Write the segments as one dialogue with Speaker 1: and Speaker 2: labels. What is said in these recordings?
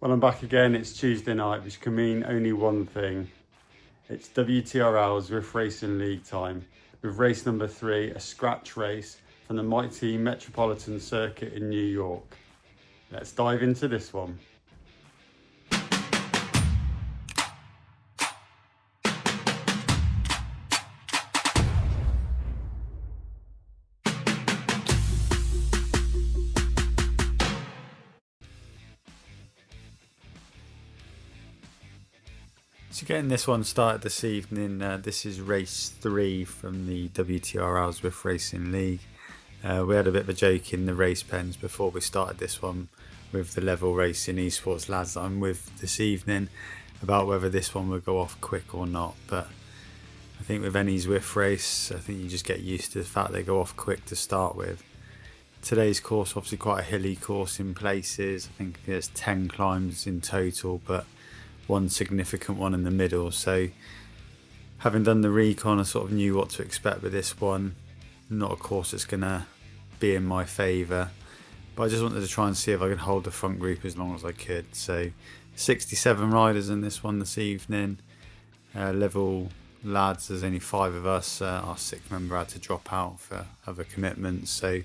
Speaker 1: Well, I'm back again. It's Tuesday night, which can mean only one thing. It's WTRL Zwift Racing League time, with race number 3, a scratch race from the mighty Metropolitan circuit in New York. Let's dive into this one. So getting this one started this evening, this is race 3 from the WTRL Zwift Racing League. We had a bit of a joke in the race pens before we started this one with the Level Racing Esports lads that I'm with this evening about whether this one would go off quick or not. But I think with any Zwift race, I think you just get used to the fact they go off quick to start with. Today's course obviously quite a hilly course in places. I think there's 10 climbs in total, but one significant one in the middle. So having done the Recon, I sort of knew what to expect with this one. Not a course that's going to be in my favour, but I just wanted to try and see if I could hold the front group as long as I could. So 67 riders in this one this evening. Level lads, there's only 5 of us. Our 6th member had to drop out for other commitments, so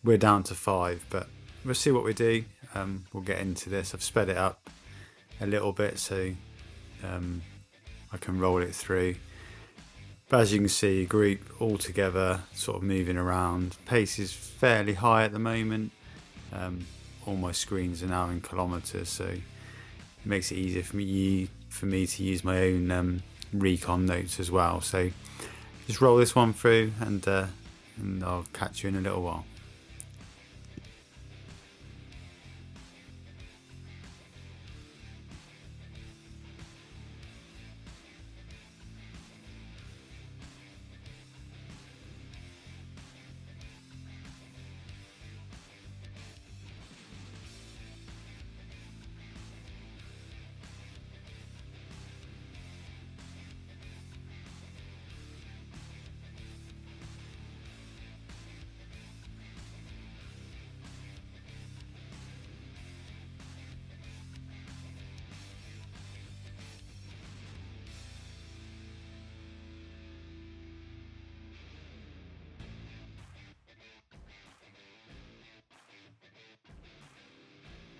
Speaker 1: we're down to 5, but we'll see what we do. We'll get into this. I've sped it up a little bit so I can roll it through. But as you can see, group all together, sort of moving around. Pace is fairly high at the moment. All my screens are now in kilometres, so it makes it easier for me to use my own Recon notes as well. So just roll this one through, and I'll catch you in a little while.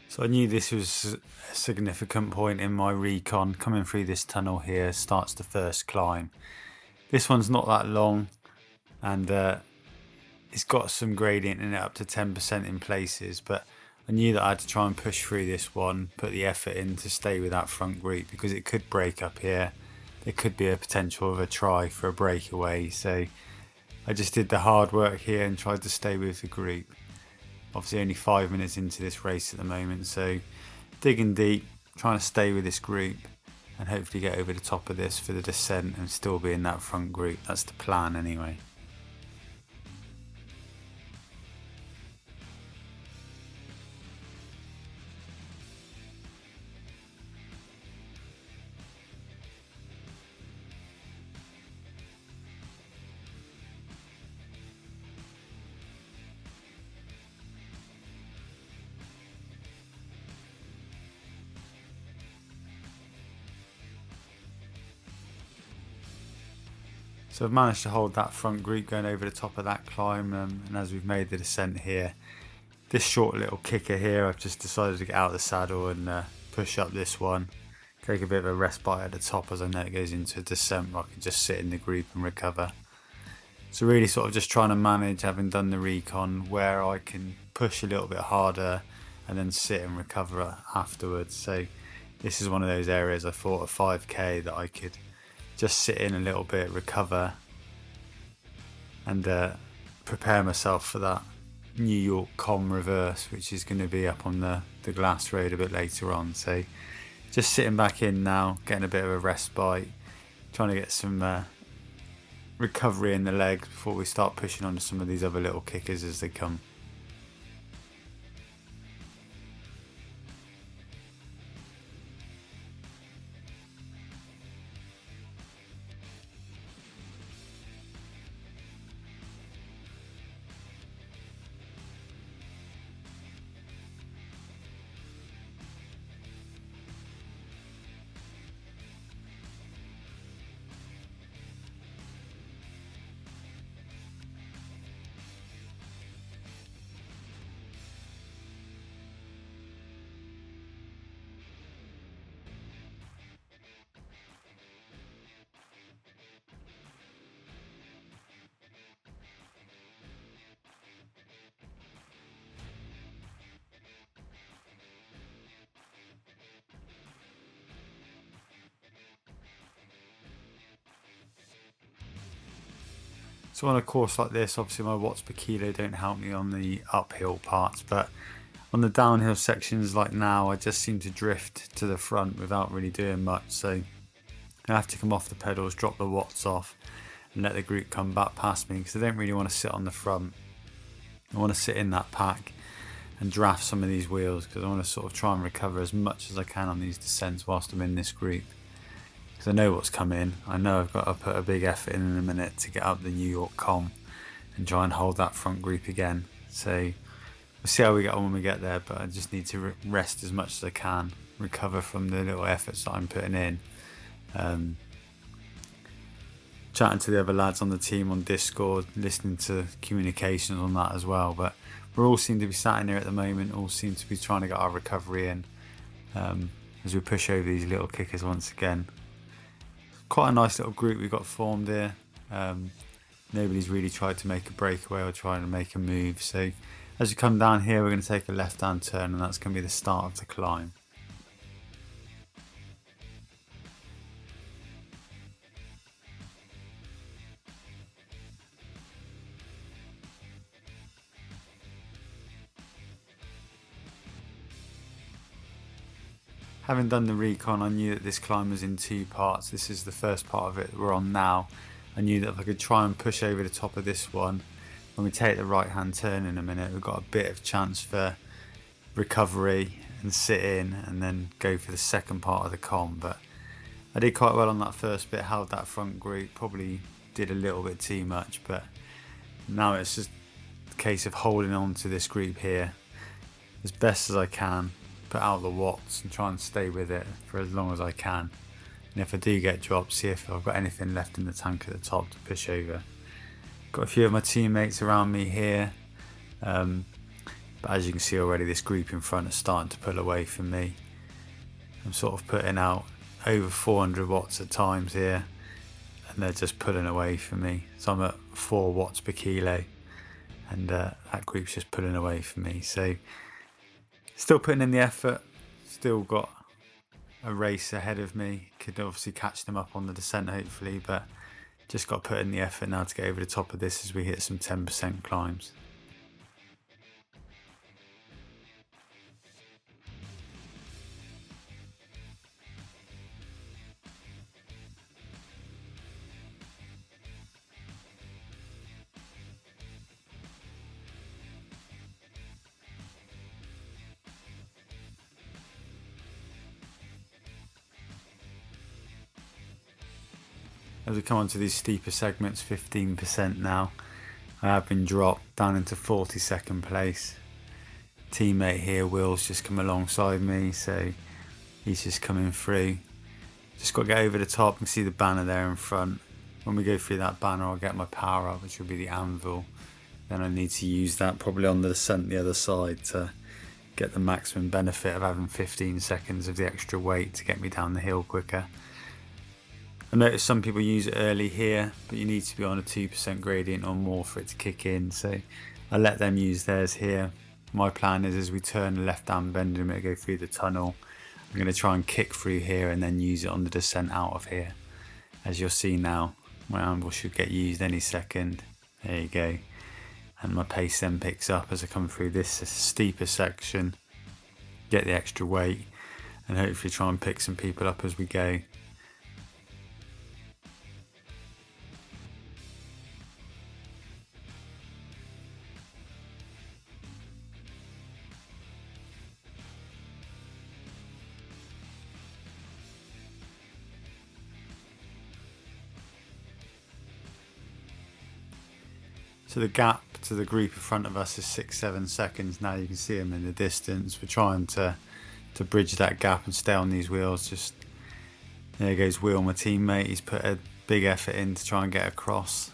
Speaker 1: So I knew this was a significant point in my Recon. Coming through this tunnel here starts the first climb. This one's not that long, and it's got some gradient in it up to 10% in places, but I knew that I had to try and push through this one, put the effort in to stay with that front group, because it could break up here. There could be a potential of a try for a breakaway, so I just did the hard work here and tried to stay with the group. Obviously only 5 minutes into this race at the moment, so digging deep, trying to stay with this group and hopefully get over the top of this for the descent and still be in that front group. That's the plan anyway. So I've managed to hold that front group going over the top of that climb, and as we've made the descent here, this short little kicker here, I've just decided to get out of the saddle and push up this one. Take a bit of a respite at the top, as I know it goes into a descent where I can just sit in the group and recover. So really sort of just trying to manage, having done the Recon, where I can push a little bit harder and then sit and recover afterwards. So this is one of those areas I thought a 5k that I could just sit in a little bit, recover, and prepare myself for that New York KOM reverse, which is going to be up on the glass road a bit later on. So just sitting back in now, getting a bit of a respite, trying to get some recovery in the legs before we start pushing on some of these other little kickers as they come. So on a course like this, obviously my watts per kilo don't help me on the uphill parts, but on the downhill sections like now, I just seem to drift to the front without really doing much. So I have to come off the pedals, drop the watts off, and let the group come back past me, because I don't really want to sit on the front. I want to sit in that pack and draft some of these wheels, because I want to sort of try and recover as much as I can on these descents whilst I'm in this group. Because I know what's coming. I know I've got to put a big effort in a minute to get up the NY KOM and try and hold that front group again. So we'll see how we get on when we get there, but I just need to rest as much as I can, recover from the little efforts that I'm putting in. Chatting to the other lads on the team on Discord, listening to communications on that as well, but we all seem to be sat in here at the moment, all seem to be trying to get our recovery in as we push over these little kickers once again. Quite a nice little group we've got formed here. Nobody's really tried to make a breakaway or trying to make a move, so as we come down here we're going to take a left hand turn, and that's going to be the start of the climb. Having done the Recon, I knew that this climb was in two parts. This is the first part of it that we're on now. I knew that if I could try and push over the top of this one, when we take the right hand turn in a minute, we've got a bit of chance for recovery and sit in and then go for the second part of the KOM. But I did quite well on that first bit, held that front group, probably did a little bit too much, but now it's just a case of holding on to this group here as best as I can, put out the watts and try and stay with it for as long as I can. And if I do get dropped, see if I've got anything left in the tank at the top to push over. Got a few of my teammates around me here, but as you can see already, this group in front is starting to pull away from me. I'm sort of putting out over 400 watts at times here, and they're just pulling away from me. So I'm at 4 watts per kilo, and that group's just pulling away from me. So still putting in the effort, still got a race ahead of me. Could obviously catch them up on the descent hopefully, but just got to put in the effort now to get over the top of this as we hit some 10% climbs. As we come onto these steeper segments, 15% now. I have been dropped down into 42nd place. Teammate here, Will's just come alongside me, so he's just coming through. Just got to get over the top. You can see the banner there in front. When we go through that banner, I'll get my power up, which will be the Anvil. Then I need to use that probably on the descent the other side to get the maximum benefit of having 15 seconds of the extra weight to get me down the hill quicker. I noticed some people use it early here, but you need to be on a 2% gradient or more for it to kick in, so I let them use theirs here. My plan is as we turn the left hand bend and go through the tunnel, I'm going to try and kick through here and then use it on the descent out of here. As you'll see now, my Anvil should get used any second. There you go. And my pace then picks up as I come through this steeper section, get the extra weight, and hopefully try and pick some people up as we go. So the gap to the group in front of us is 6-7 seconds now. You can see them in the distance. We're trying to bridge that gap and stay on these wheels. Just there goes Will, my teammate. He's put a big effort in to try and get across.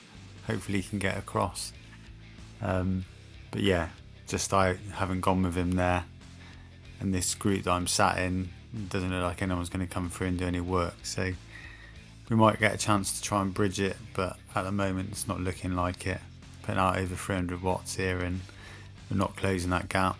Speaker 1: Hopefully he can get across. But yeah, just I haven't gone with him there. And this group that I'm sat in doesn't look like anyone's going to come through and do any work. So we might get a chance to try and bridge it, but at the moment it's not looking like it. Putting out over 300 watts here and we're not closing that gap.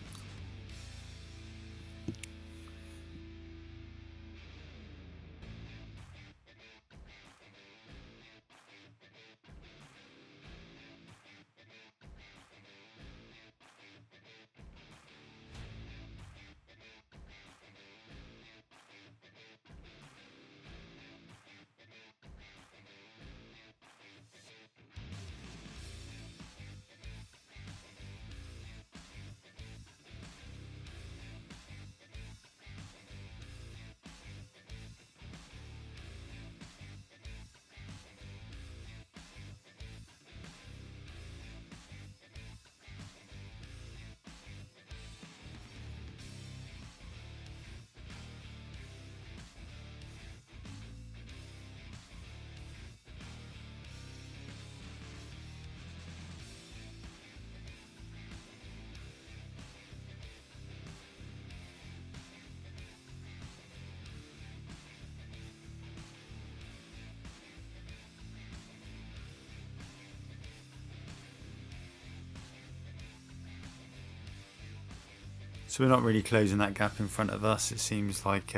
Speaker 1: So we're not really closing that gap in front of us. It seems like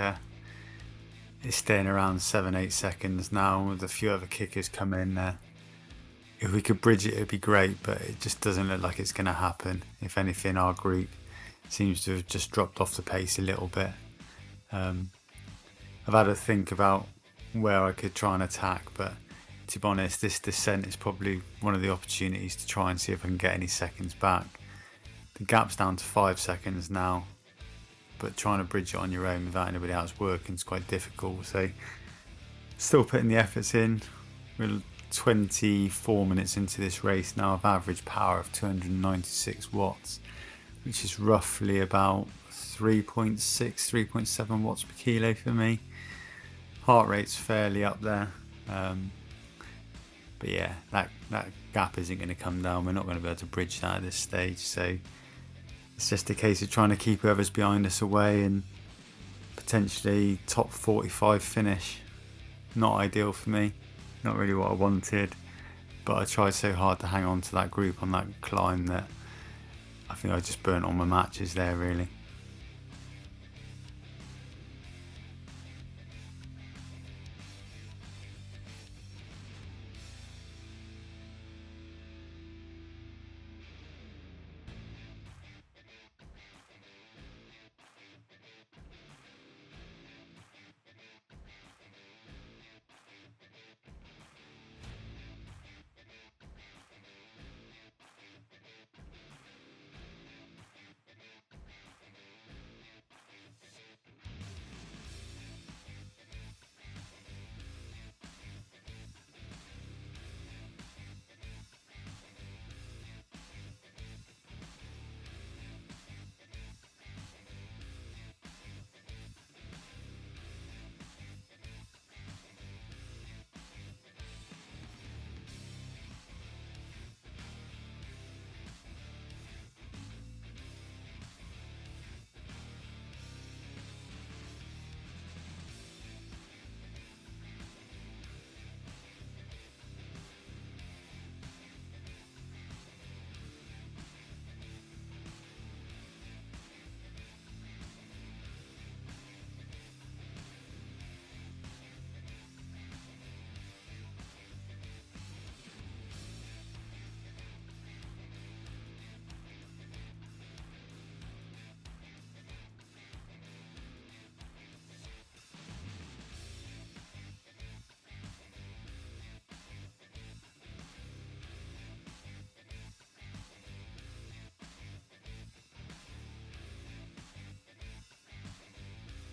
Speaker 1: it's staying around 7-8 seconds now, with a few other kickers come in. If we could bridge it, it'd be great, but it just doesn't look like it's going to happen. If anything, our group seems to have just dropped off the pace a little bit. I've had to think about where I could try and attack, but to be honest, this descent is probably one of the opportunities to try and see if I can get any seconds back. The gap's down to 5 seconds now, but trying to bridge it on your own without anybody else working is quite difficult. So still putting the efforts in. We're 24 minutes into this race now. I've average power of 296 watts, which is roughly about 3.6, 3.7 watts per kilo for me. Heart rate's fairly up there. But yeah, that gap isn't going to come down. We're not going to be able to bridge that at this stage. So it's just a case of trying to keep whoever's behind us away and potentially top 45 finish. Not ideal for me. Not really what I wanted. But I tried so hard to hang on to that group on that climb that I think I just burnt all my matches there, really.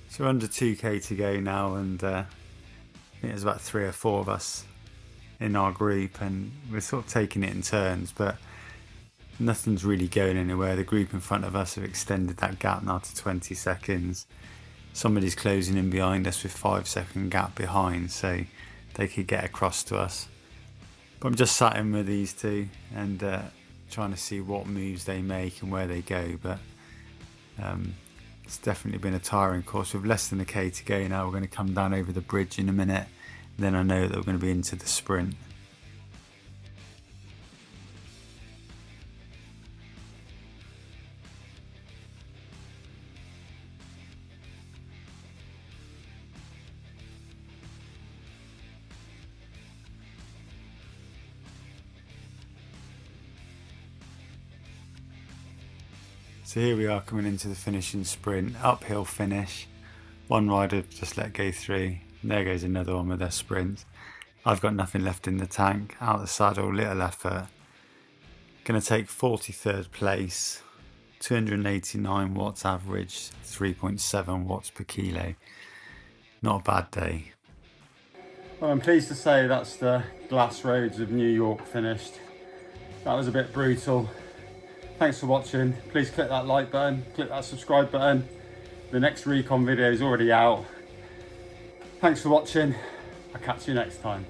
Speaker 1: So under 2k to go now, and I think there's about 3 or 4 of us in our group, and we're sort of taking it in turns, but nothing's really going anywhere. The group in front of us have extended that gap now to 20 seconds. Somebody's closing in behind us with 5-second gap behind, so they could get across to us. But I'm just sat in with these two and trying to see what moves they make and where they go. But it's definitely been a tiring course. With less than a k to go now, we're going to come down over the bridge in a minute. Then I know that we're going to be into the sprint. So here we are coming into the finishing sprint, uphill finish. One rider just let go through. There goes another one with their sprint. I've got nothing left in the tank, out the saddle, little effort. Going to take 43rd place, 289 watts average, 3.7 watts per kilo. Not a bad day. Well, I'm pleased to say that's the Glass Roads of New York finished. That was a bit brutal. Thanks for watching. Please click that like button, click that subscribe button. The next Recon video is already out. Thanks for watching. I'll catch you next time.